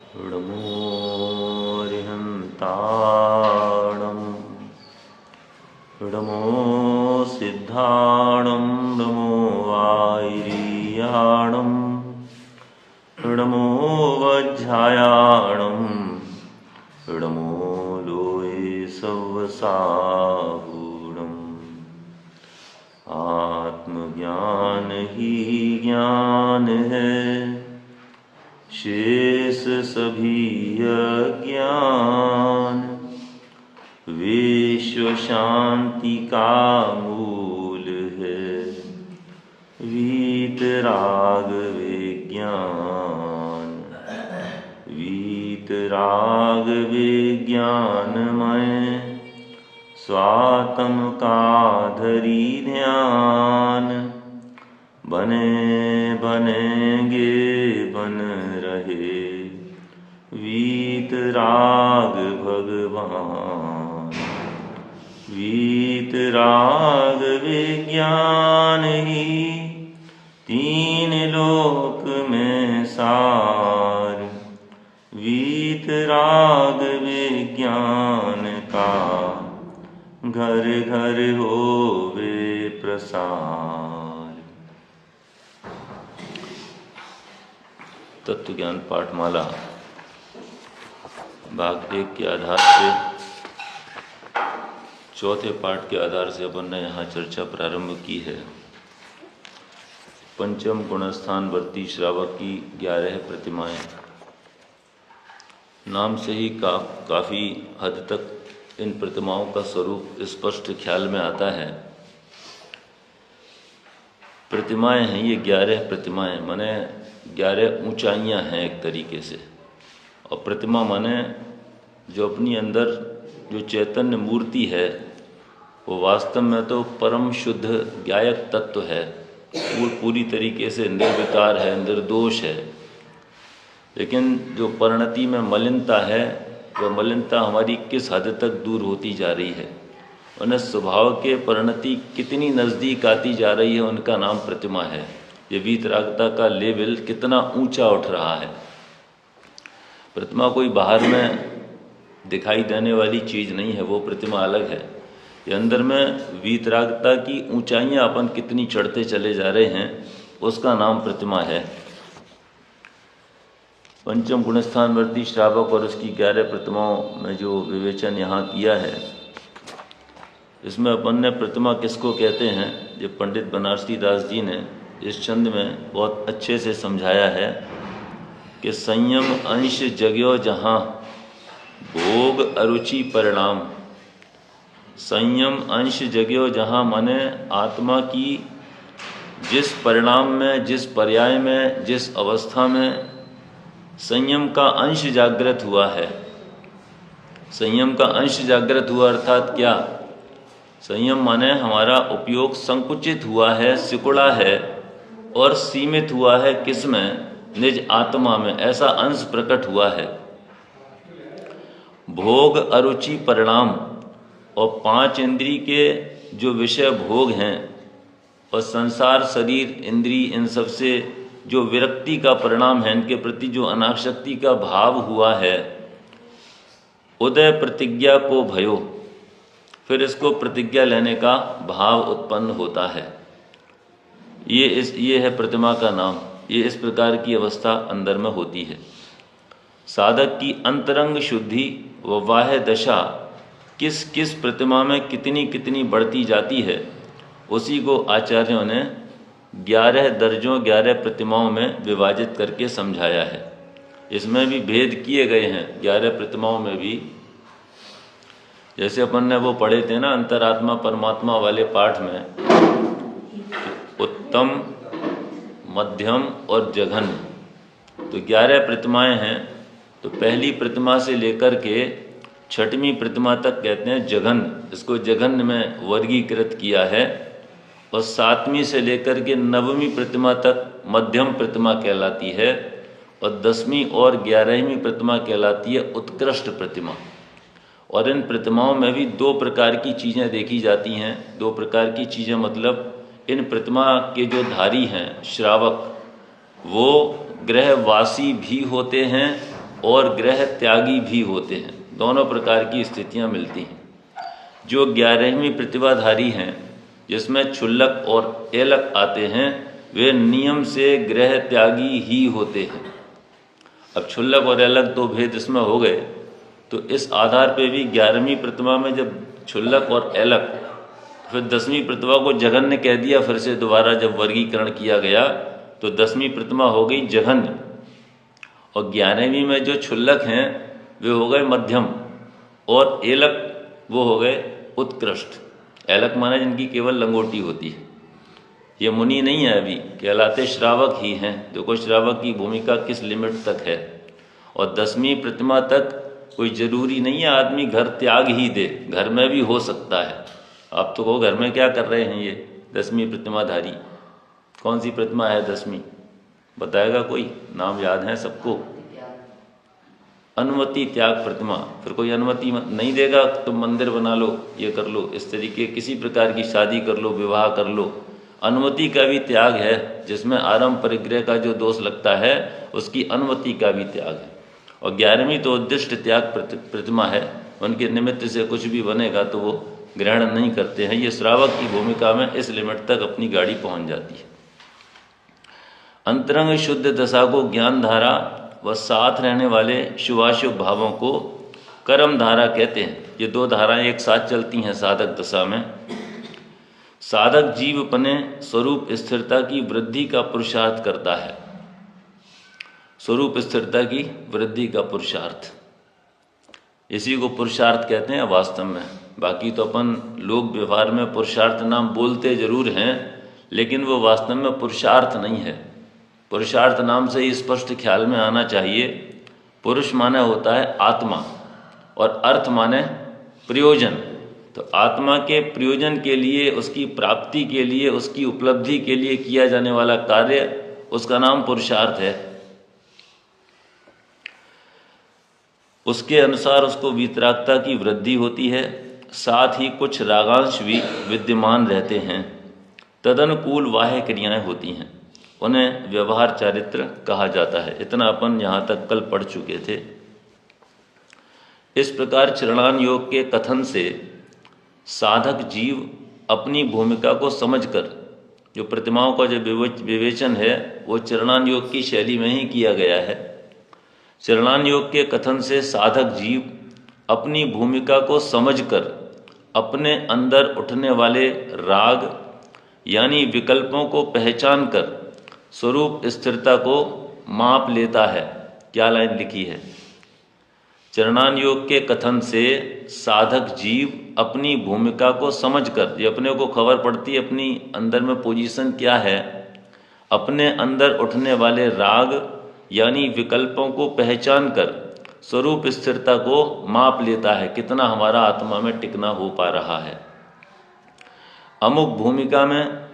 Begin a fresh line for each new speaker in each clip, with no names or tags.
ऋडमोऽरिहन्ताणं ऋडमो सिद्धाणं ऋडमो वाय्रियाणं ऋडमो वज्झायाणं ऋडमो लोये सव्वसाहूणम्। आत्मज्ञान ही ज्ञान है, शेष सभी अज्ञान। विश्व शांति का मूल है वीतराग विज्ञान। वीतराग विज्ञानमय स्वात्म का धरी ध्यान। बने बनेंगे बन रहे वीतराग भगवान। वीतराग विज्ञान ही तीन लोक में सार। वीतराग विज्ञान का घर घर होवे प्रसार। तत्व ज्ञान पाठमाला भाग 1 के आधार से चौथे पाठ के आधार से अपन ने यहाँ चर्चा प्रारंभ की है। पंचम गुणस्थान वर्ती श्रावक की 11 प्रतिमाएं। नाम से ही काफ़ी हद तक इन प्रतिमाओं का स्वरूप स्पष्ट ख्याल में आता है। प्रतिमाएं हैं ये 11 प्रतिमाएं, माने 11 ऊंचाइयां हैं एक तरीके से। और प्रतिमा माने जो अपनी अंदर जो चैतन्य मूर्ति है वो वास्तव में तो परम शुद्ध ज्ञायक तत्व है, पूरी तरीके से निर्विकार है, निर्दोष है। लेकिन जो परिणति में मलिनता है वह मलिनता हमारी किस हद तक दूर होती जा रही है, उन्हें स्वभाव के परिणति कितनी नज़दीक आती जा रही है, उनका नाम प्रतिमा है। ये वीतरागता का लेवल कितना ऊंचा उठ रहा है। प्रतिमा कोई बाहर में दिखाई देने वाली चीज़ नहीं है, वो प्रतिमा अलग है। ये अंदर में वीतरागता की ऊंचाइयां अपन कितनी चढ़ते चले जा रहे हैं, उसका नाम प्रतिमा है। पंचम गुणस्थान वर्ती श्रावक और उसकी 11 प्रतिमाओं में जो विवेचन यहाँ किया है, इसमें अपन ने प्रतिमा किसको कहते हैं, जो पंडित बनारसी दास जी ने इस छंद में बहुत अच्छे से समझाया है कि संयम अंश जग्यो जहाँ भोग अरुचि परिणाम। संयम अंश जग्यो जहाँ माने आत्मा की जिस परिणाम में, जिस पर्याय में, जिस अवस्था में संयम का अंश जागृत हुआ है। संयम का अंश जागृत हुआ अर्थात क्या? संयम माने हमारा उपयोग संकुचित हुआ है, सिकुड़ा है और सीमित हुआ है किसमें? निज आत्मा में। ऐसा अंश प्रकट हुआ है। भोग अरुचि परिणाम और 5 इंद्री के जो विषय भोग हैं और संसार शरीर इंद्री, इन सब से जो विरक्ति का परिणाम है, इनके प्रति जो अनासक्ति का भाव हुआ है, उदय प्रतिज्ञा को भयो, फिर इसको प्रतिज्ञा लेने का भाव उत्पन्न होता है। ये है प्रतिमा का नाम। ये इस प्रकार की अवस्था अंदर में होती है। साधक की अंतरंग शुद्धि व बाह्य दशा किस किस प्रतिमा में कितनी कितनी बढ़ती जाती है, उसी को आचार्यों ने 11 दर्जों 11 प्रतिमाओं में विभाजित करके समझाया है। इसमें भी भेद किए गए हैं 11 प्रतिमाओं में भी। जैसे अपन ने वो पढ़े थे ना अंतरात्मा परमात्मा वाले पाठ में, उत्तम, मध्यम और जघन्य। तो 11 प्रतिमाएं हैं। तो पहली प्रतिमा से लेकर के 6वीं प्रतिमा तक कहते हैं जघन्य। इसको जघन्य में वर्गीकृत किया है। और 7वीं से लेकर के 9वीं प्रतिमा तक मध्यम प्रतिमा कहलाती है। और 10वीं और 11वीं प्रतिमा कहलाती है उत्कृष्ट प्रतिमा। और इन प्रतिमाओं में भी 2 प्रकार की चीज़ें देखी जाती हैं। 2 प्रकार की चीज़ें मतलब इन प्रतिमा के जो धारी हैं श्रावक, वो ग्रहवासी भी होते हैं और ग्रह त्यागी भी होते हैं। दोनों प्रकार की स्थितियां मिलती हैं। जो 11वीं प्रतिभाधारी हैं, जिसमें क्षुल्लक और एलक आते हैं, वे नियम से ग्रह त्यागी ही होते हैं। अब क्षुल्लक और एलक दो भेद इसमें हो गए, तो इस आधार पे भी 11वीं प्रतिमा में जब क्षुल्लक और एलक, फिर 10वीं प्रतिमा को जघन्य कह दिया। फिर से दोबारा जब वर्गीकरण किया गया तो 10वीं प्रतिमा हो गई जघन्य, और 11वीं में जो क्षुल्लक हैं वे हो गए मध्यम, और एलक वो हो गए उत्कृष्ट। एलक माने जिनकी केवल लंगोटी होती है। ये मुनि नहीं है, अभी कहलाते श्रावक ही हैं। देखो श्रावक की भूमिका किस लिमिट तक है। और 10वीं प्रतिमा तक कोई ज़रूरी नहीं है आदमी घर त्याग ही दे, घर में भी हो सकता है। आप तो कहो घर में क्या कर रहे हैं ये 10वीं प्रतिमाधारी। कौन सी प्रतिमा है 10वीं, बताएगा कोई? नाम याद है सबको? अनुमति त्याग प्रतिमा। फिर कोई अनुमति नहीं देगा तुम मंदिर बना लो, ये कर लो, इस तरीके किसी प्रकार की शादी कर लो, विवाह कर लो। अनुमति का भी त्याग है, जिसमें आरंभ परिग्रह का जो दोष लगता है उसकी अनुमति का भी त्याग है। और 11वीं तो उद्दिष्ट त्याग प्रतिमा है, उनके निमित्त से कुछ भी बनेगा तो वो ग्रहण नहीं करते हैं। ये श्रावक की भूमिका में इस लिमिट तक अपनी गाड़ी पहुंच जाती है। अंतरंग शुद्ध दशा को ज्ञान धारा व साथ रहने वाले शुभाशुभ भावों को कर्म धारा कहते हैं। ये दो धाराएं एक साथ चलती हैं साधक दशा में। साधक जीव अपने स्वरूप स्थिरता की वृद्धि का पुरुषार्थ करता है। स्वरूप स्थिरता की वृद्धि का पुरुषार्थ, इसी को पुरुषार्थ कहते हैं वास्तव में। बाकी तो अपन लोक व्यवहार में पुरुषार्थ नाम बोलते जरूर हैं, लेकिन वो वास्तव में पुरुषार्थ नहीं है। पुरुषार्थ नाम से ही स्पष्ट ख्याल में आना चाहिए। पुरुष माने होता है आत्मा, और अर्थ माने प्रयोजन। तो आत्मा के प्रयोजन के लिए, उसकी प्राप्ति के लिए, उसकी उपलब्धि के लिए किया जाने वाला कार्य, उसका नाम पुरुषार्थ है। उसके अनुसार उसको वीतरागता की वृद्धि होती है, साथ ही कुछ रागांश भी विद्यमान रहते हैं। तदनुकूल बाह्य क्रियाएं होती हैं, उन्हें व्यवहार चारित्र कहा जाता है। इतना अपन यहाँ तक कल पढ़ चुके थे। इस प्रकार चरणान योग के कथन से साधक जीव अपनी भूमिका को समझकर, जो प्रतिमाओं का जो विवेचन है वो चरणान योग की शैली में ही किया गया है। चरणान योग के कथन से साधक जीव अपनी भूमिका को समझकर अपने अंदर उठने वाले राग यानी विकल्पों को पहचान कर स्वरूप स्थिरता को माप लेता है। क्या लाइन लिखी है? चरणान योग के कथन से साधक जीव अपनी भूमिका को समझकर, ये अपने को खबर पड़ती है अपनी अंदर में पोजीशन क्या है, अपने अंदर उठने वाले राग यानी विकल्पों को पहचान कर स्वरूप स्थिरता को माप लेता है, कितना हमारा आत्मा में टिकना हो पा रहा है। अमुक भूमिका में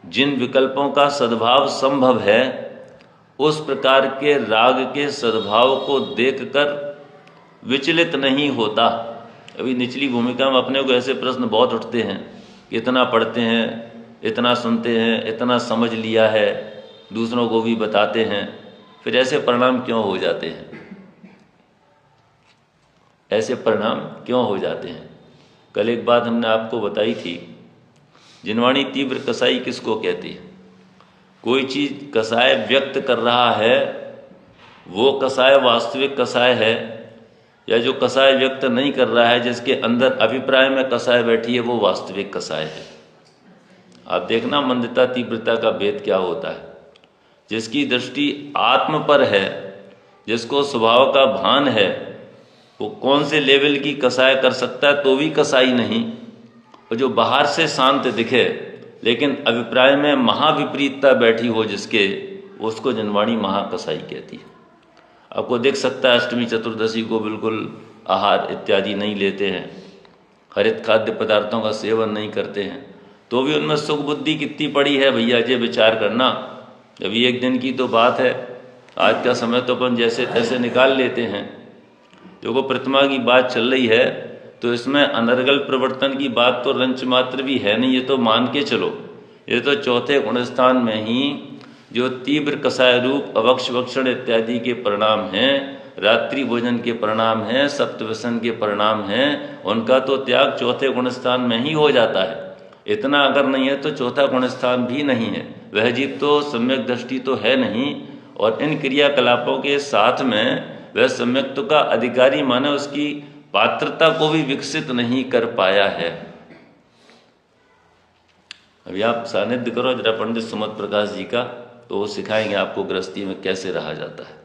जिन विकल्पों का सद्भाव संभव है, उस प्रकार के राग के सद्भाव को देखकर विचलित नहीं होता। अभी निचली भूमिका में अपने को ऐसे प्रश्न बहुत उठते हैं कि इतना पढ़ते हैं, इतना सुनते हैं, इतना समझ लिया है, दूसरों को भी बताते हैं, फिर ऐसे परिणाम क्यों हो जाते हैं? ऐसे परिणाम क्यों हो जाते हैं? कल एक बात हमने आपको बताई थी, जिनवाणी तीव्र कसाई किसको कहती है? कोई चीज़ कसाय व्यक्त कर रहा है, वो कसाय वास्तविक कसाय है, या जो कसाय व्यक्त नहीं कर रहा है, जिसके अंदर अभिप्राय में कसाय बैठी है, वो वास्तविक कसाय है। आप देखना मंदता तीव्रता का भेद क्या होता है। जिसकी दृष्टि आत्म पर है, जिसको स्वभाव का भान है, वो कौन से लेवल की कसाय कर सकता है तो भी कसाई नहीं। और जो बाहर से शांत दिखे लेकिन अभिप्राय में महाविपरीतता बैठी हो जिसके, उसको जनवाणी महाकसाई कहती है। आपको देख सकता है अष्टमी चतुर्दशी को बिल्कुल आहार इत्यादि नहीं लेते हैं, हरित खाद्य पदार्थों का सेवन नहीं करते हैं, तो भी उनमें सुख बुद्धि कितनी पड़ी है भैया, ये विचार करना। अभी एक दिन की तो बात है, आज का समय तो अपन जैसे तैसे निकाल लेते हैं। देखो प्रतिमा की बात चल रही है तो इसमें अनर्गल प्रवर्तन की बात तो रंच मात्र भी है नहीं, ये तो मान के चलो। ये तो चौथे गुणस्थान में ही जो तीव्र कसाय रूप अवक्ष वक्षण इत्यादि के परिणाम हैं, रात्रि भोजन के परिणाम हैं, सप्तव्यसन के परिणाम हैं, उनका तो त्याग चौथे गुणस्थान में ही हो जाता है। इतना अगर नहीं है तो चौथा गुणस्थान भी नहीं है। वह जीव तो सम्यक दृष्टि तो है नहीं, और इन क्रियाकलापों के साथ में वह सम्यक्त्व का अधिकारी माने उसकी पात्रता को भी विकसित नहीं कर पाया है। अभी आप सानिध्य करो जरा पंडित सुमत प्रकाश जी का, तो वो सिखाएंगे आपको गृहस्थी में कैसे रहा जाता है।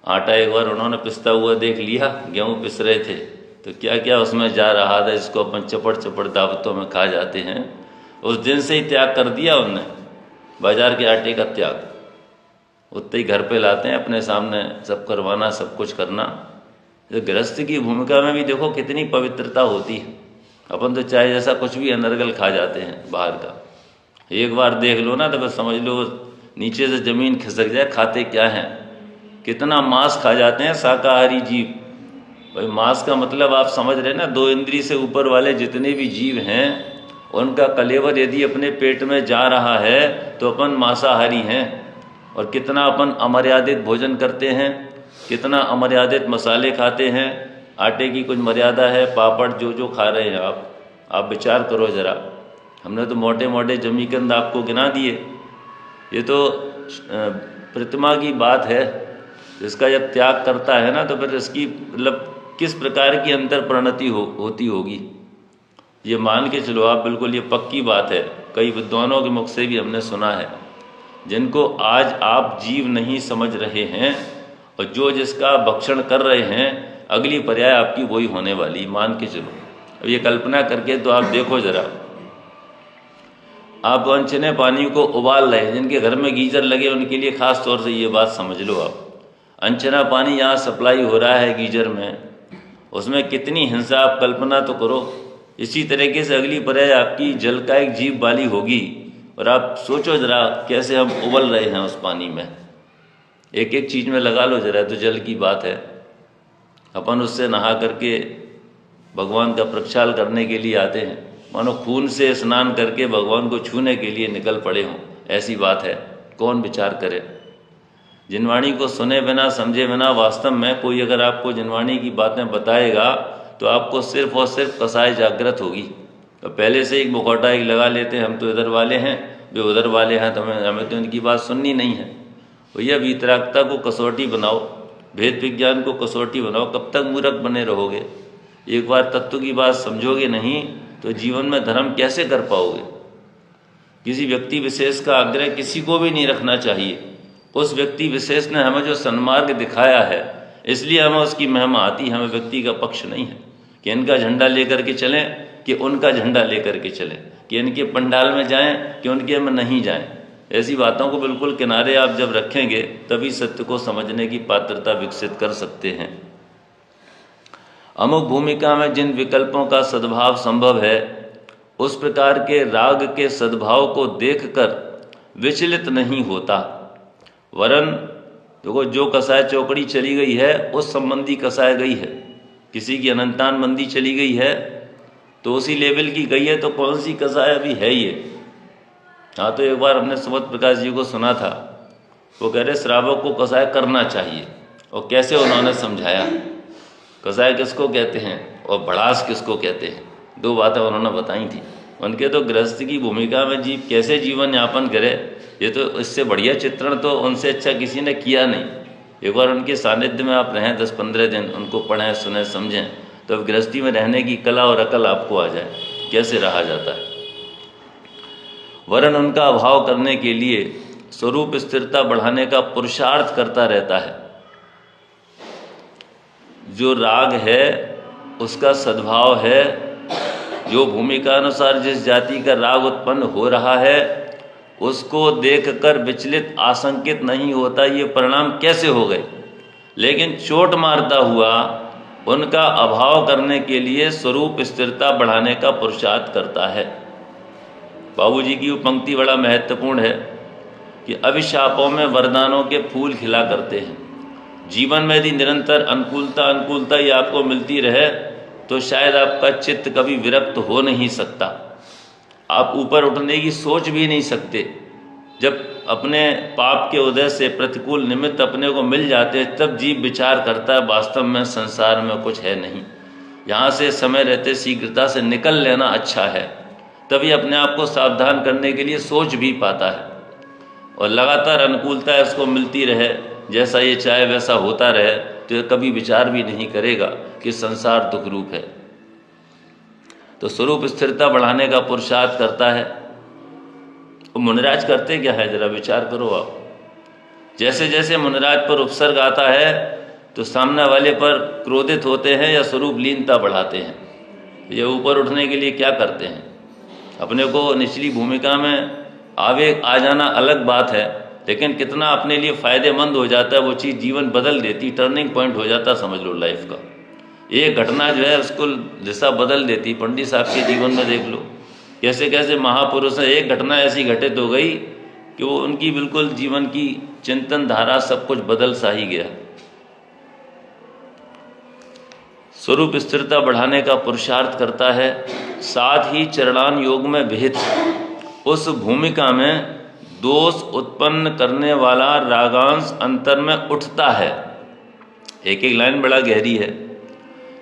आटा एक बार उन्होंने पिसता हुआ देख लिया, गेहूँ पिस रहे थे, तो क्या क्या उसमें जा रहा था, जिसको अपन चपड़ चपड़ दावतों में खा जाते हैं। उस दिन से ही त्याग कर दिया उनने, बाजार के आटे का त्याग। उतने ही घर पे लाते हैं, अपने सामने सब करवाना, सब कुछ करना। जो गृहस्थ की भूमिका में भी देखो कितनी पवित्रता होती है। अपन तो चाहे जैसा कुछ भी अनर्गल खा जाते हैं बाहर का, एक बार देख लो ना तो बस समझ लो नीचे से ज़मीन खिसक जाए। खाते क्या हैं, कितना मांस खा जाते हैं शाकाहारी जीव। भाई मांस का मतलब आप समझ रहे ना, 2 इंद्रिय से ऊपर वाले जितने भी जीव हैं उनका कलेवर यदि अपने पेट में जा रहा है तो अपन मांसाहारी हैं। और कितना अपन अमर्यादित भोजन करते हैं, कितना अमर्यादित मसाले खाते हैं। आटे की कुछ मर्यादा है, पापड़ जो जो खा रहे हैं आप विचार करो ज़रा। हमने तो मोटे मोटे जमीकंद आपको गिना दिए। ये तो प्रतिमा की बात है, इसका जब त्याग करता है ना तो फिर इसकी मतलब किस प्रकार की अंतर परिणति होती होगी, ये मान के चलो आप। बिल्कुल ये पक्की बात है, कई विद्वानों के मुख से भी हमने सुना है। जिनको आज आप जीव नहीं समझ रहे हैं और जो जिसका भक्षण कर रहे हैं, अगली पर्याय आपकी वही होने वाली, मान के चलो। अब ये कल्पना करके तो आप देखो ज़रा, आप अनछने पानी को उबाल रहे हैं, जिनके घर में गीजर लगे उनके लिए ख़ास तौर से ये बात समझ लो आप। अनछना पानी यहाँ सप्लाई हो रहा है गीजर में, उसमें कितनी हिंसा आप कल्पना तो करो। इसी तरीके से अगली पर्याय आपकी जल का एक जीव वाली होगी, और आप सोचो ज़रा कैसे हम उबल रहे हैं उस पानी में। एक एक चीज़ में लगा लो ज़रा, तो जल की बात है। अपन उससे नहा करके भगवान का प्रक्षाल करने के लिए आते हैं, मानो खून से स्नान करके भगवान को छूने के लिए निकल पड़े हों, ऐसी बात है। कौन विचार करे। जिनवाणी को सुने बिना समझे बिना वास्तव में कोई अगर आपको जिनवाणी की बातें बताएगा तो आपको सिर्फ और सिर्फ कसाई जागृत होगी। तो पहले से एक मुखौटा एक लगा लेते हैं, हम तो इधर वाले हैं, वे उधर वाले हैं, तो हमें तो इनकी बात सुननी नहीं है। भैया वीतरागता को कसौटी बनाओ, भेद विज्ञान को कसौटी बनाओ, कब तक मूर्ख बने रहोगे। एक बार तत्व की बात समझोगे नहीं तो जीवन में धर्म कैसे कर पाओगे। किसी व्यक्ति विशेष का आग्रह किसी को भी नहीं रखना चाहिए। उस व्यक्ति विशेष ने हमें जो सन्मार्ग दिखाया है, इसलिए हमें उसकी महिमा आती। हमें व्यक्ति का पक्ष नहीं है कि इनका झंडा लेकर के चलें कि उनका झंडा लेकर के चलें, कि इनके पंडाल में जाएं कि उनके में नहीं जाएं। ऐसी बातों को बिल्कुल किनारे आप जब रखेंगे तभी सत्य को समझने की पात्रता विकसित कर सकते हैं। अमुक भूमिका में जिन विकल्पों का सद्भाव संभव है, उस प्रकार के राग के सद्भाव को देखकर विचलित नहीं होता। वरन देखो, जो कसाय चौकड़ी चली गई है उस संबंधी कसाय गई है। किसी की अनंतान मंदी चली गई है तो उसी लेवल की गई है, तो कौन सी कसाय अभी है ये। हाँ, तो एक बार हमने सुमत प्रकाश जी को सुना था, वो कह रहे श्रावक को कसाय करना चाहिए, और कैसे उन्होंने समझाया कसाय किसको कहते हैं और भड़ास किसको कहते हैं। 2 बातें उन्होंने बताई थी। उनके तो गृहस्थ की भूमिका में जीव कैसे जीवन यापन करे, ये तो इससे बढ़िया चित्रण तो उनसे अच्छा किसी ने किया नहीं। एक बार उनके सानिध्य में आप रहें 10-15 दिन, उनको पढ़ें सुने समझें, तो अब गृहस्थी में रहने की कला और अकल आपको आ जाए कैसे रहा जाता है। वरन उनका अभाव करने के लिए स्वरूप स्थिरता बढ़ाने का पुरुषार्थ करता रहता है। जो राग है उसका सद्भाव है, जो भूमिका अनुसार जिस जाति का राग उत्पन्न हो रहा है उसको देखकर विचलित आशंकित नहीं होता ये परिणाम कैसे हो गए, लेकिन चोट मारता हुआ उनका अभाव करने के लिए स्वरूप स्थिरता बढ़ाने का पुरुषार्थ करता है। बाबूजी की वो पंक्ति बड़ा महत्वपूर्ण है कि अभिशापों में वरदानों के फूल खिला करते हैं। जीवन में यदि निरंतर अनुकूलता ही आपको मिलती रहे तो शायद आपका चित्त कभी विरक्त हो नहीं सकता। आप ऊपर उठने की सोच भी नहीं सकते। जब अपने पाप के उदय से प्रतिकूल निमित्त अपने को मिल जाते हैं, तब जीव विचार करता है वास्तव में संसार में कुछ है नहीं, यहाँ से समय रहते शीघ्रता से निकल लेना अच्छा है। तभी अपने आप को सावधान करने के लिए सोच भी पाता है, और लगातार अनुकूलता इसको मिलती रहे, जैसा ये चाहे वैसा होता रहे, तो ये कभी विचार भी नहीं करेगा कि संसार दुख रूप है। तो स्वरूप स्थिरता बढ़ाने का पुरुषार्थ करता है। तो मुनिराज करते क्या है, जरा विचार करो आप। जैसे जैसे मुनिराज पर उपसर्ग आता है तो सामने वाले पर क्रोधित होते हैं या स्वरूप लीनता बढ़ाते हैं। ये ऊपर उठने के लिए क्या करते हैं, अपने को निचली भूमिका में आ जाना अलग बात है, लेकिन कितना अपने लिए फ़ायदेमंद हो जाता है वो चीज़, जीवन बदल देती, टर्निंग पॉइंट हो जाता समझ लो लाइफ का। एक घटना जो है उसको दिशा बदल देती। पंडित साहब के जीवन में देख लो कैसे कैसे महापुरुष हैं, एक घटना ऐसी घटित हो गई कि वो उनकी बिल्कुल जीवन की चिंतन धारा सब कुछ बदल सा ही गया। स्वरूप स्थिरता बढ़ाने का पुरुषार्थ करता है, साथ ही चरणान योग में विहित उस भूमिका में दोष उत्पन्न करने वाला रागांश अंतर में उठता है। एक एक लाइन बड़ा गहरी है।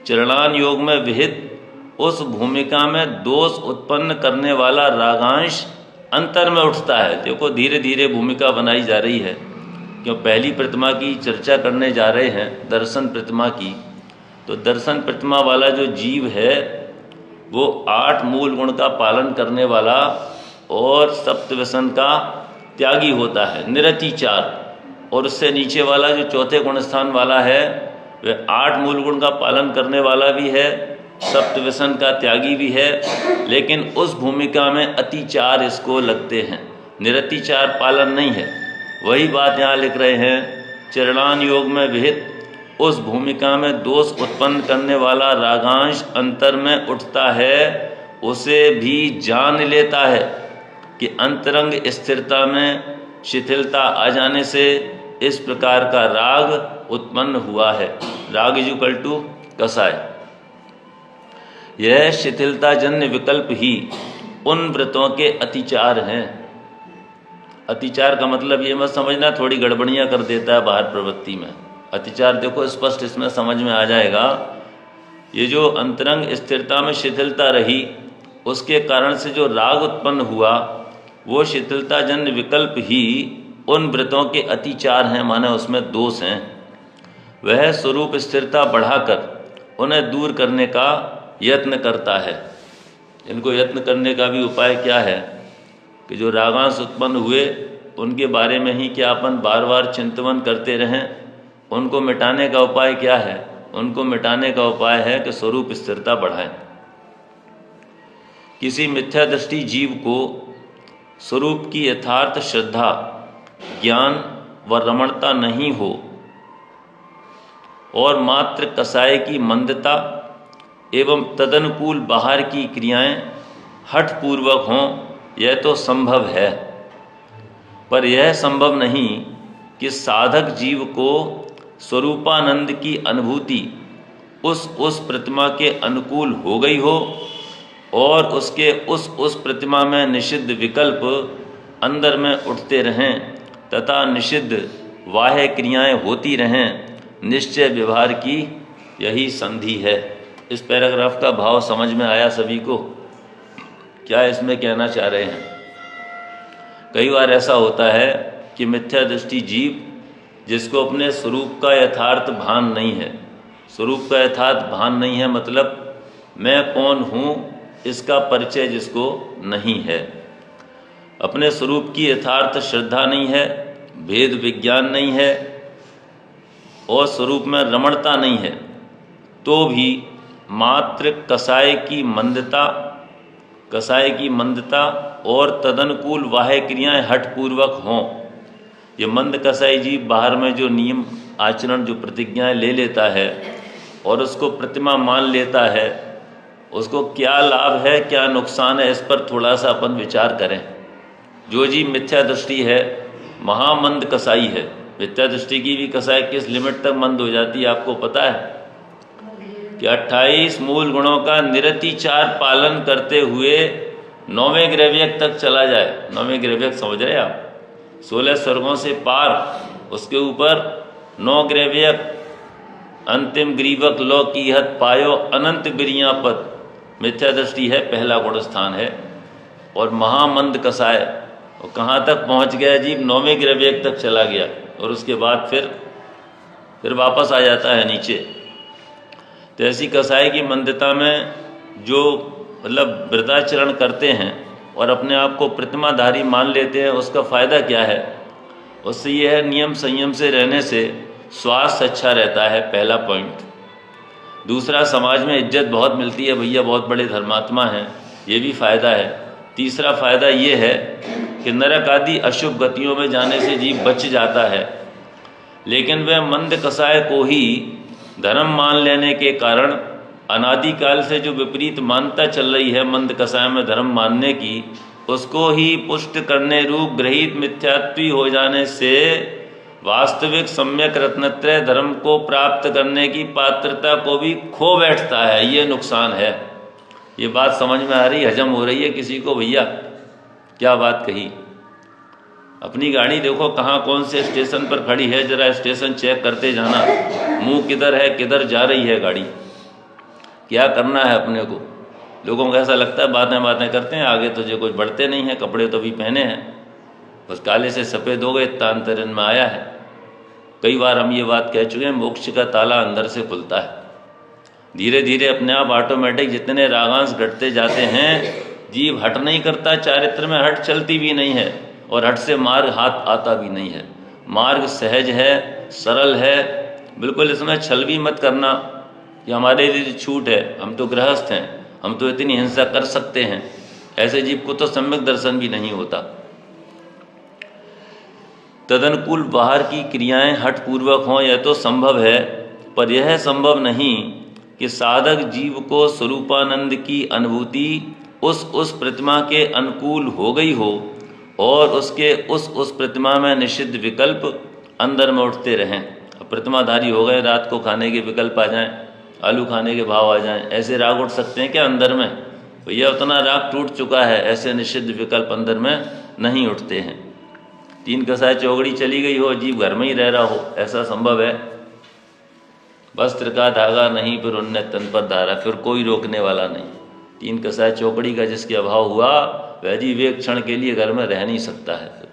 चरणान योग में विहित उस भूमिका में दोष उत्पन्न करने वाला रागांश अंतर में उठता है। देखो धीरे धीरे भूमिका बनाई जा रही है, क्यों पहली प्रतिमा की चर्चा करने जा रहे हैं, दर्शन प्रतिमा की। तो दर्शन प्रतिमा वाला जो जीव है वो 8 मूल गुण का पालन करने वाला और सप्त व्यसन का त्यागी होता है, निरतिचार। और उससे नीचे वाला जो चौथे गुण स्थान वाला है वह 8 मूल गुण का पालन करने वाला भी है, सप्त व्यसन का त्यागी भी है, लेकिन उस भूमिका में अतिचार इसको लगते हैं, निरतिचार पालन नहीं है। वही बात यहाँ लिख रहे हैं, चरणान योग में विहित उस भूमिका में दोष उत्पन्न करने वाला रागांश अंतर में उठता है, उसे भी जान लेता है कि अंतरंग स्थिरता में शिथिलता आ जाने से इस प्रकार का राग उत्पन्न हुआ है। राग इज इक्वल टू कसाय। यह शिथिलता जन्य विकल्प ही उन व्रतों के अतिचार हैं। अतिचार का मतलब ये मत समझना थोड़ी गड़बड़ियाँ कर देता है बाहर प्रवृत्ति में। अतिचार देखो स्पष्ट इसमें समझ में आ जाएगा। ये जो अंतरंग स्थिरता में शिथिलता रही, उसके कारण से जो राग उत्पन्न हुआ, वो शिथिलता जन्य विकल्प ही उन व्रतों के अतिचार हैं, माने उसमें दोष हैं। वह स्वरूप स्थिरता बढ़ाकर उन्हें दूर करने का यत्न करता है। इनको यत्न करने का भी उपाय क्या है कि जो रागांश उत्पन्न हुए उनके बारे में ही क्या अपन बार बार चिंतन करते रहें। उनको मिटाने का उपाय क्या है? उनको मिटाने का उपाय है कि स्वरूप स्थिरता बढ़ाएं। किसी मिथ्या दृष्टि जीव को स्वरूप की यथार्थ श्रद्धा, ज्ञान व रमणता नहीं हो और मात्र कसाय की मंदता एवं तदनुकूल बाहर की क्रियाएं हठपूर्वक हों, यह तो संभव है, पर यह संभव नहीं कि साधक जीव को स्वरूपानंद की अनुभूति उस प्रतिमा के अनुकूल हो गई हो और उसके उस प्रतिमा में निषिद्ध विकल्प अंदर में उठते रहें तथा निषिद्ध बाह्य क्रियाएं होती रहें। निश्चय व्यवहार की यही संधि है। इस पैराग्राफ का भाव समझ में आया सभी को? क्या इसमें कहना चाह रहे हैं? कई बार ऐसा होता है कि मिथ्या दृष्टि जीव जिसको अपने स्वरूप का यथार्थ भान नहीं है, स्वरूप का यथार्थ भान नहीं है मतलब मैं कौन हूँ इसका परिचय जिसको नहीं है, अपने स्वरूप की यथार्थ श्रद्धा नहीं है, भेद विज्ञान नहीं है और स्वरूप में रमणता नहीं है, तो भी मात्र कसाय की मंदता और तदनुकूल बाह्य क्रियाएं हठपूर्वक हों। ये मंद कसाई जीव बाहर में जो नियम आचरण जो प्रतिज्ञाएं ले लेता है और उसको प्रतिमा मान लेता है, उसको क्या लाभ है क्या नुकसान है, इस पर थोड़ा सा अपन विचार करें। जो जीव मिथ्या दृष्टि है महामंद कसाई है। मिथ्या दृष्टि की भी कसाई किस लिमिट तक मंद हो जाती है आपको पता है कि 28 मूल गुणों का निरतिचार पालन करते हुए 9वें ग्रहव्यक तक चला जाए। 9वें ग्रहव्यक समझ रहे आप? 16 स्वर्गों से पार, उसके ऊपर 9 ग्रैव्यक, अंतिम ग्रीवक लो की हद पायो अनंत बिरिया पद, मिथ्या दृष्टि है, पहला गुण स्थान है। और महामंद कसाय, और कहाँ तक पहुँच गया जीव, 9वें ग्रैव्यक तक चला गया, और उसके बाद फिर वापस आ जाता है नीचे। तो ऐसी कसाय की मंदता में जो मतलब वृद्धाचरण करते हैं और अपने आप को प्रतिमाधारी मान लेते हैं, उसका फ़ायदा क्या है? उससे यह है, नियम संयम से रहने से स्वास्थ्य अच्छा रहता है, पहला पॉइंट। दूसरा, समाज में इज्जत बहुत मिलती है, भैया बहुत बड़े धर्मात्मा हैं, ये भी फ़ायदा है। तीसरा फ़ायदा ये है कि नरक आदि अशुभ गतियों में जाने से जीव बच जाता है। लेकिन वह मंद कसाय को ही धर्म मान लेने के कारण अनादिकाल से जो विपरीत मान्यता चल रही है मंद कसाय में धर्म मानने की, उसको ही पुष्ट करने रूप ग्रहित मिथ्यात्वी हो जाने से वास्तविक सम्यक रत्नत्रय धर्म को प्राप्त करने की पात्रता को भी खो बैठता है। ये नुकसान है। ये बात समझ में आ रही, हजम हो रही है किसी को? भैया क्या बात कही? अपनी गाड़ी देखो कहाँ कौन से स्टेशन पर खड़ी है, जरा स्टेशन चेक करते जाना, मुंह किधर है, किधर जा रही है गाड़ी, क्या करना है अपने को। लोगों को ऐसा लगता है बातें करते हैं, आगे तो जो कुछ बढ़ते नहीं हैं, कपड़े तो भी पहने हैं, बस काले से सफ़ेद हो गए, इतना अंतर इनमें आया है। कई बार हम ये बात कह चुके हैं, मोक्ष का ताला अंदर से खुलता है। धीरे धीरे अपने आप ऑटोमेटिक जितने रागांश घटते जाते हैं, जीव हट नहीं करता, चारित्र में हट चलती भी नहीं है, और हट से मार्ग हाथ आता भी नहीं है। मार्ग सहज है, सरल है, बिल्कुल इसमें छल भी मत करना कि हमारे लिए छूट है, हम तो गृहस्थ हैं, हम तो इतनी हिंसा कर सकते हैं। ऐसे जीव को तो सम्यक दर्शन भी नहीं होता। तदनुकूल बाहर की क्रियाएं हठपूर्वक हों यह तो संभव है, पर यह संभव नहीं कि साधक जीव को स्वरूपानंद की अनुभूति उस प्रतिमा के अनुकूल हो गई हो और उसके उस प्रतिमा में निषिद्ध विकल्प अंदर में उठते रहें। अब प्रतिमाधारी हो गए, रात को खाने के विकल्प आ जाएं, आलू खाने के भाव आ जाएं, ऐसे राग उठ सकते हैं क्या अंदर में? भैया उतना राग टूट चुका है, ऐसे निषिद्ध विकल्प अंदर में नहीं उठते हैं। 3 कसाय चौकड़ी चली गई हो, जीव घर में ही रह रहा हो, ऐसा संभव है? वस्त्र का धागा नहीं फिर उन्ने तन पर धारा, फिर कोई रोकने वाला नहीं। 3 कसाय चौकड़ी का जिसके अभाव हुआ, वह जीव एक क्षण के लिए घर में रह नहीं सकता है।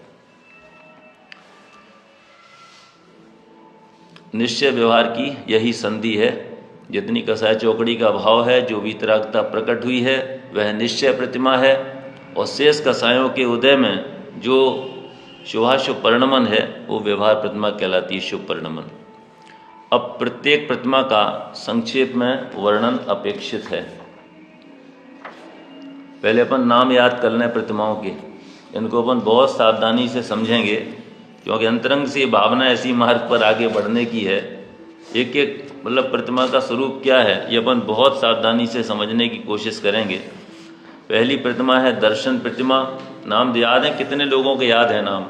निश्चय व्यवहार की यही संधि है। जितनी कसाय चौकड़ी का भाव है, जो वीतरागता प्रकट हुई है, वह निश्चय प्रतिमा है, और शेष कसायों के उदय में जो शुभाशुभ परिणमन है वो व्यवहार प्रतिमा कहलाती है, शुभ परिणमन। अब प्रत्येक प्रतिमा का संक्षेप में वर्णन अपेक्षित है। पहले अपन नाम याद कर लें प्रतिमाओं के, इनको अपन बहुत सावधानी से समझेंगे, क्योंकि अंतरंग से भावना ऐसी मार्ग पर आगे बढ़ने की है। एक एक मतलब प्रतिमा का स्वरूप क्या है, ये अपन बहुत सावधानी से समझने की कोशिश करेंगे। पहली प्रतिमा है दर्शन प्रतिमा। नाम याद है? कितने लोगों के याद है नाम?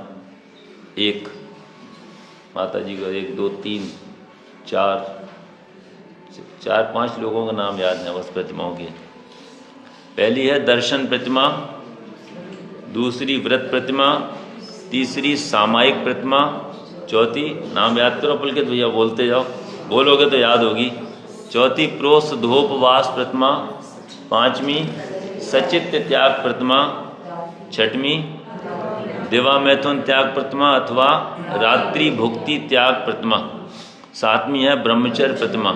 एक माता जी का, 1 2 3 4 5 लोगों का नाम याद है बस प्रतिमाओं के। पहली है दर्शन प्रतिमा, दूसरी व्रत प्रतिमा, तीसरी सामायिक प्रतिमा, चौथी नाम याद करो पुलकित भैया, बोलते जाओ, बोलोगे तो याद होगी। चौथी प्रोषधोपवास प्रतिमा, 5वीं सचित्त त्याग प्रतिमा, 6वीं दिवा मैथुन त्याग प्रतिमा अथवा रात्रि भुक्ति त्याग प्रतिमा, 7वीं है ब्रह्मचर्य प्रतिमा।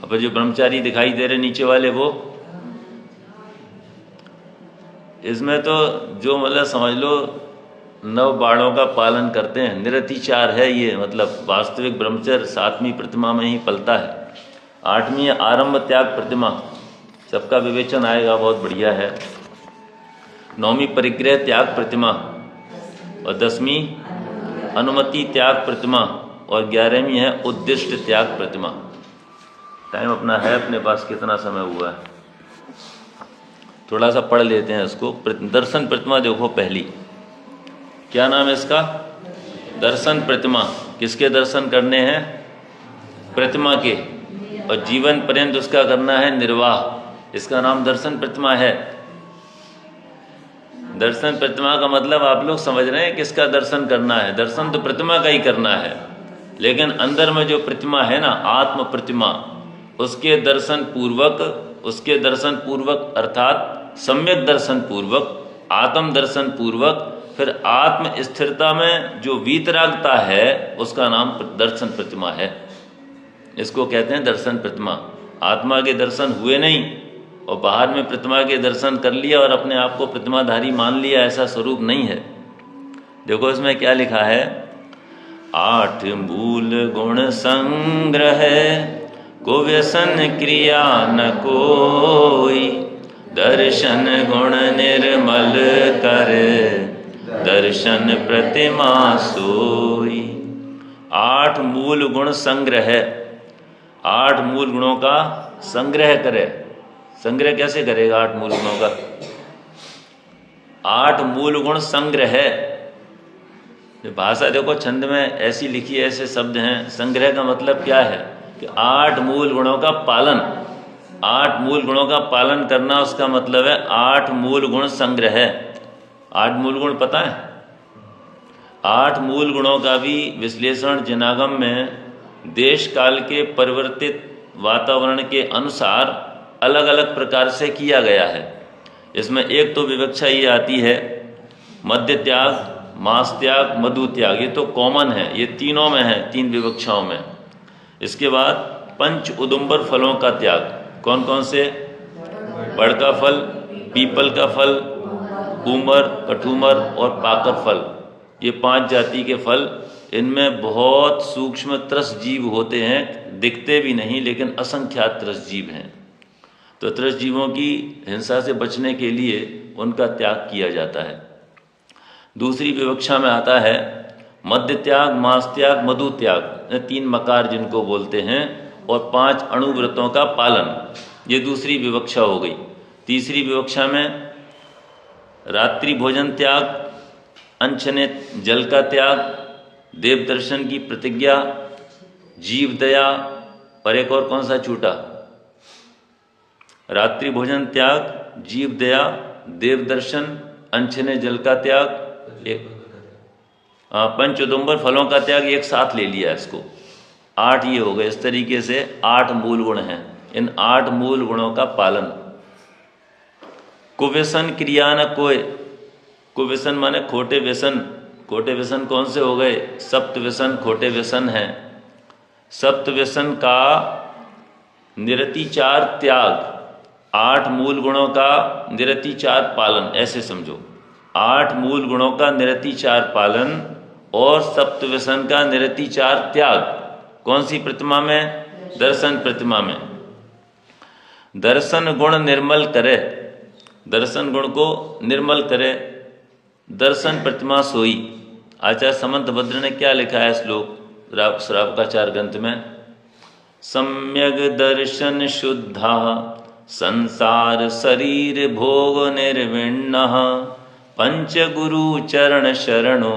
अब जो ब्रह्मचारी दिखाई दे रहे नीचे वाले, वो इसमें तो जो मतलब समझ लो 9 बाणों का पालन करते हैं, निरतिचार है ये, मतलब वास्तविक ब्रह्मचर्य 7वीं प्रतिमा में ही पलता है। 8वीं आरंभ त्याग प्रतिमा, सबका विवेचन आएगा, बहुत बढ़िया है। 9वीं परिग्रह त्याग प्रतिमा, और 10वीं अनुमति त्याग प्रतिमा, और 11वीं है उद्दिष्ट त्याग प्रतिमा। टाइम अपना है अपने पास, कितना समय हुआ है, थोड़ा सा पढ़ लेते हैं इसको। दर्शन प्रतिमा देखो पहली, क्या नाम है इसका? दर्शन प्रतिमा। किसके दर्शन करने हैं? प्रतिमा के, और जीवन पर्यंत उसका करना है निर्वाह, इसका नाम दर्शन प्रतिमा है। दर्शन प्रतिमा का मतलब आप लोग समझ रहे हैं किसका दर्शन करना है? दर्शन तो प्रतिमा का ही करना है, लेकिन अंदर में जो प्रतिमा है ना, आत्म प्रतिमा, उसके दर्शन पूर्वक अर्थात सम्यक दर्शन पूर्वक, आत्म दर्शन पूर्वक, फिर आत्म स्थिरता में जो वीतरागता है उसका नाम दर्शन प्रतिमा है। इसको कहते हैं दर्शन प्रतिमा। आत्मा के दर्शन हुए नहीं और बाहर में प्रतिमा के दर्शन कर लिया और अपने आप को प्रतिमाधारी मान लिया, ऐसा स्वरूप नहीं है। देखो इसमें क्या लिखा है, 8 मूल गुण संग्रह, को व्यसन क्रिया न कोई, दर्शन गुण निर्मल कर, दर्शन प्रतिमा सोई। 8 मूल गुण संग्रह, 8 मूल गुणों का संग्रह करे। संग्रह कैसे करेगा 8 मूल गुणों का? 8 मूल गुण संग्रह, भाषा देखो छंद में ऐसी लिखी है, ऐसे शब्द हैं। संग्रह का मतलब क्या है कि 8 मूल गुणों का पालन, 8 मूल गुणों का पालन करना, उसका मतलब है 8 मूल गुण संग्रह। 8 मूल गुण पता है? 8 मूल गुणों का भी विश्लेषण जिनागम में देश काल के परिवर्तित वातावरण के अनुसार अलग अलग प्रकार से किया गया है। इसमें एक तो विवक्षा ये आती है, मध्य त्याग, मांस त्याग, मधु त्याग, ये तो कॉमन है, ये तीनों में है, 3 विवक्षाओं में। इसके बाद पंच उदुम्बर फलों का त्याग। कौन कौन से? बड़ का फल, पीपल का फल, कूमर, कठूमर और पाकर फल, ये 5 जाति के फल। इनमें बहुत सूक्ष्म त्रस जीव होते हैं, दिखते भी नहीं लेकिन असंख्यात त्रस जीव हैं। तो त्रस जीवों की हिंसा से बचने के लिए उनका त्याग किया जाता है। दूसरी विवक्षा में आता है मध्य त्याग, मांस त्याग, मधु त्याग, 3 मकार जिनको बोलते हैं, और 5 अणुव्रतों का पालन, ये दूसरी विवक्षा हो गई। तीसरी विवक्षा में रात्रि भोजन त्याग, अनछने जल का त्याग, देव दर्शन की प्रतिज्ञा, जीव दया, और एक और कौन सा छूटा? रात्रि भोजन त्याग, जीव दया, देव दर्शन, अनछने जल का त्याग, एक पंच उदुम्बर फलों का त्याग, एक साथ ले लिया इसको। 8 ये हो गए। इस तरीके से 8 मूल गुण हैं। इन 8 मूल गुणों का पालन। कुव्यसन क्रिया न कोय, कुव्यसन माने खोटे व्यसन। खोटे व्यसन कौन से हो गए? सप्त व्यसन खोटे व्यसन हैं। सप्त व्यसन का निरतिचार त्याग, 8 मूल गुणों का निरतिचार पालन, ऐसे समझो। 8 मूल गुणों का निरतिचार पालन और सप्त व्यसन का निरतिचार त्याग। कौन सी प्रतिमा में? दर्शन प्रतिमा में। दर्शन गुण निर्मल करे, दर्शन गुण को निर्मल करे, दर्शन प्रतिमा सोई। आचार्य समंतभद्र ने क्या लिखा है श्लोक श्रावकाचार ग्रंथ में? सम्यक दर्शन शुद्धा, संसार शरीर भोग निर्विण्ण, पंच गुरु चरण शरणो,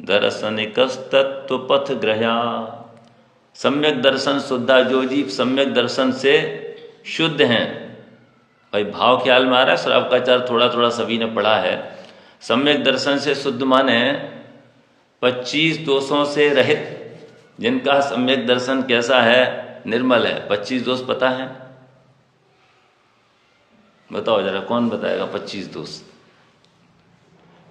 दर्शनिकस्तत्व पथ ग्रह्या। सम्यक दर्शन शुद्धा, जो जीव सम्यक दर्शन से शुद्ध हैं। भाई भाव ख्याल में आ रहा है? श्रावकाचार थोड़ा थोड़ा सभी ने पढ़ा है। सम्यक दर्शन से शुद्ध माने 25 दोषों से रहित। जिनका सम्यक दर्शन कैसा है? निर्मल है। 25 दोष पता है? बताओ जरा, कौन बताएगा 25 दोष?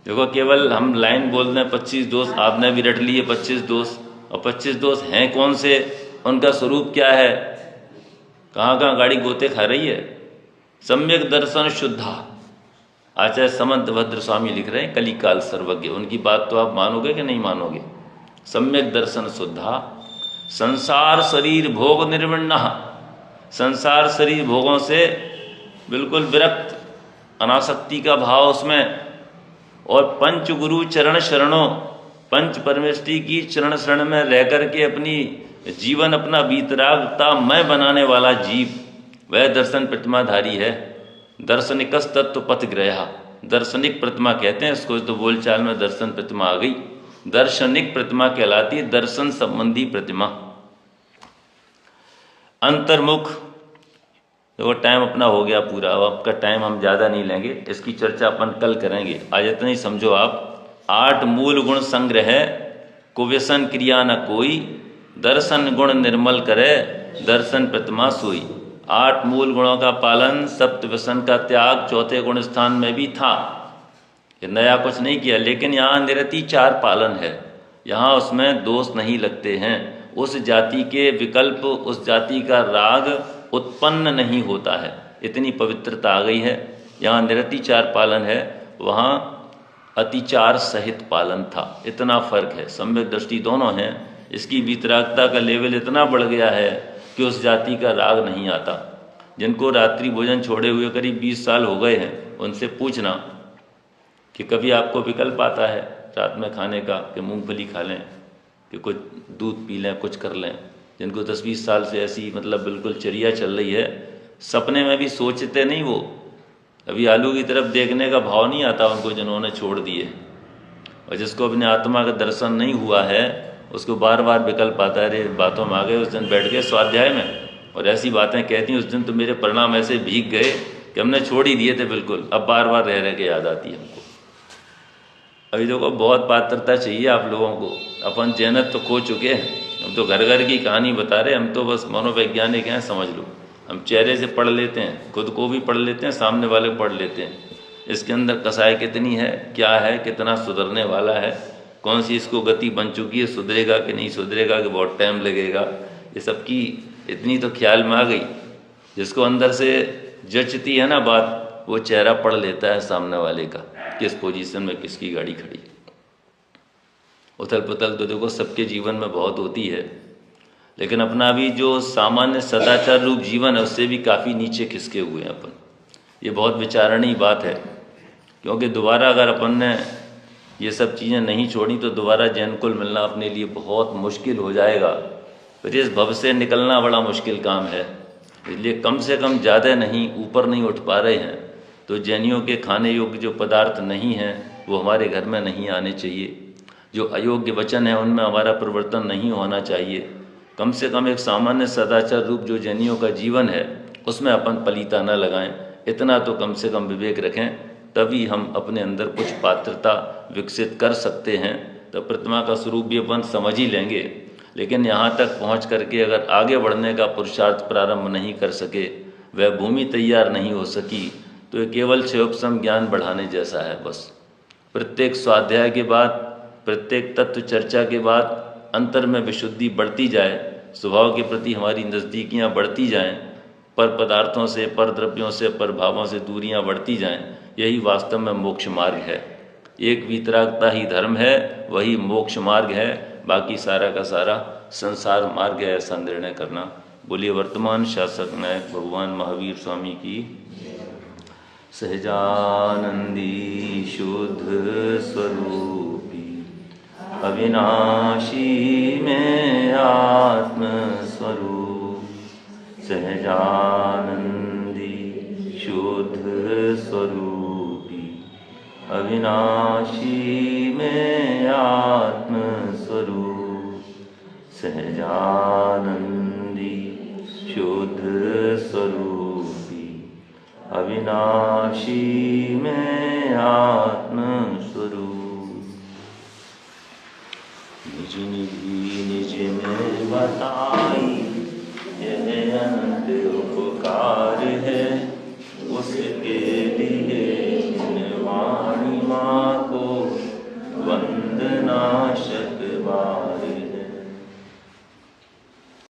देखो केवल हम लाइन बोल रहे हैं 25 दोष, आपने भी रट लिए 25 दोष। और 25 दोष हैं कौन से? उनका स्वरूप क्या है? कहाँ कहाँ गाड़ी गोते खा रही है? सम्यक दर्शन शुद्धा, आचार्य समंतभद्र स्वामी लिख रहे हैं, कलिकाल सर्वज्ञ। उनकी बात तो आप मानोगे कि नहीं मानोगे? सम्यक दर्शन शुद्धा, संसार शरीर भोग निर्विण्ण, संसार शरीर भोगों से बिल्कुल विरक्त, अनासक्ति का भाव उसमें। और पंच गुरु चरण शरणों, पंच परमेष्टि की चरण शरण में रह करके अपनी जीवन अपना वीतरागता मैं बनाने वाला जीव, वह दर्शन प्रतिमाधारी है। दर्शनिकस तत्व पथ ग्रह्या, दर्शनिक प्रतिमा कहते हैं इसको, तो बोलचाल में दर्शन प्रतिमा आ गई। दर्शनिक प्रतिमा कहलाती है, दर्शन संबंधी प्रतिमा। अंतर्मुख, देखो टाइम अपना हो गया पूरा, अब आपका टाइम हम ज़्यादा नहीं लेंगे, इसकी चर्चा अपन कल करेंगे। आज इतना ही समझो आप। 8 मूल गुण संग्रह, कुव्यसन क्रिया न कोई, दर्शन गुण निर्मल करे, दर्शन प्रतिमा सोई। 8 मूल गुणों का पालन, सप्त व्यसन का त्याग चौथे गुण स्थान में भी था। ये नया कुछ नहीं किया, लेकिन यहाँ निरति 4 पालन है। यहाँ उसमें दोष नहीं लगते हैं। उस जाति के विकल्प, उस जाति का राग उत्पन्न नहीं होता है, इतनी पवित्रता आ गई है। यहाँ निरति 4 पालन है, वहाँ अतिचार सहित पालन था। इतना फर्क है, सम्यक दृष्टि दोनों हैं। इसकी वितरागता का लेवल इतना बढ़ गया है कि उस जाति का राग नहीं आता। जिनको रात्रि भोजन छोड़े हुए करीब 20 साल हो गए हैं, उनसे पूछना कि कभी आपको विकल्प आता है रात में खाने का कि मूंगफली खा लें, कि कुछ दूध पी लें, कुछ कर लें। जिनको 10-20 साल से ऐसी मतलब बिल्कुल चर्या चल रही है, सपने में भी सोचते नहीं वो। अभी आलू की तरफ देखने का भाव नहीं आता उनको, जिन्होंने छोड़ दिए। और जिसको अपने आत्मा का दर्शन नहीं हुआ है, उसको बार बार विकल्प आता है। अरे बातों में आ गए, उस दिन बैठ गए स्वाध्याय में और ऐसी बातें कहती हैं, उस दिन तो मेरे परिणाम ऐसे भीग गए कि हमने छोड़ ही दिए थे बिल्कुल, अब बार बार रह रह के याद आती है हमको। अभी देखो बहुत पात्रता चाहिए आप लोगों को। अपन जैनत तो खो चुके हैं, हम तो घर घर की कहानी बता रहे, हम तो बस मनोवैज्ञानिक हैं, समझ लो। हम चेहरे से पढ़ लेते हैं, खुद को भी पढ़ लेते हैं, सामने वाले को पढ़ लेते हैं। इसके अंदर कसाई कितनी है, क्या है, कितना सुधरने वाला है, कौन सी इसको गति बन चुकी है, सुधरेगा कि नहीं सुधरेगा, कि बहुत टाइम लगेगा, ये सब की इतनी तो ख्याल में आ गई। जिसको अंदर से जचती है ना बात, वो चेहरा पढ़ लेता है सामने वाले का, किस पोजीशन में किसकी गाड़ी खड़ी। उथल पुथल तो देखो सबके जीवन में बहुत होती है, लेकिन अपना भी जो सामान्य सदाचार रूप जीवन है उससे भी काफ़ी नीचे खिसके हुए हैं अपन। ये बहुत विचारणीय बात है, क्योंकि दोबारा अगर अपन ने ये सब चीज़ें नहीं छोड़ी तो दोबारा जैन कुल मिलना अपने लिए बहुत मुश्किल हो जाएगा। फिर इस भव से निकलना बड़ा मुश्किल काम है। इसलिए कम से कम ज़्यादा नहीं, ऊपर नहीं उठ पा रहे हैं तो जैनियों के खाने योग्य जो पदार्थ नहीं हैं वो हमारे घर में नहीं आने चाहिए। जो अयोग्य वचन है उनमें हमारा परिवर्तन नहीं होना चाहिए। कम से कम एक सामान्य सदाचार रूप जो जैनियों का जीवन है उसमें अपन पलीता न लगाएं, इतना तो कम से कम विवेक रखें, तभी हम अपने अंदर कुछ पात्रता विकसित कर सकते हैं। तो प्रतिमा का स्वरूप भी अपन समझ ही लेंगे, लेकिन यहाँ तक पहुँच करके अगर आगे बढ़ने का पुरुषार्थ प्रारंभ नहीं कर सके, वह भूमि तैयार नहीं हो सकी, तो ये केवल क्षयोपशम ज्ञान बढ़ाने जैसा है बस। प्रत्येक स्वाध्याय के बाद, प्रत्येक तत्व चर्चा के बाद अंतर में विशुद्धि बढ़ती जाए, स्वभाव के प्रति हमारी नज़दीकियाँ बढ़ती जाएं, पर पदार्थों से, पर द्रव्यों से, पर भावों से दूरियां बढ़ती जाएं, यही वास्तव में मोक्ष मार्ग है। एक वितरागता ही धर्म है, वही मोक्ष मार्ग है, बाकी सारा का सारा संसार मार्ग है, ऐसा निर्णय करना। बोलिए वर्तमान शासक नायक भगवान महावीर स्वामी की सहजानंदी शुद्ध स्वरूपी अविनाशी में आत्म स्वरूप, सहजानंदी शुद्ध स्वरूपी अविनाशी में आत्म स्वरूप, सहजानंदी शुद्ध स्वरूपी अविनाशी में आत्म स्वरूप। निज निधि निज में बताई यह अनंत उपकार है, उसके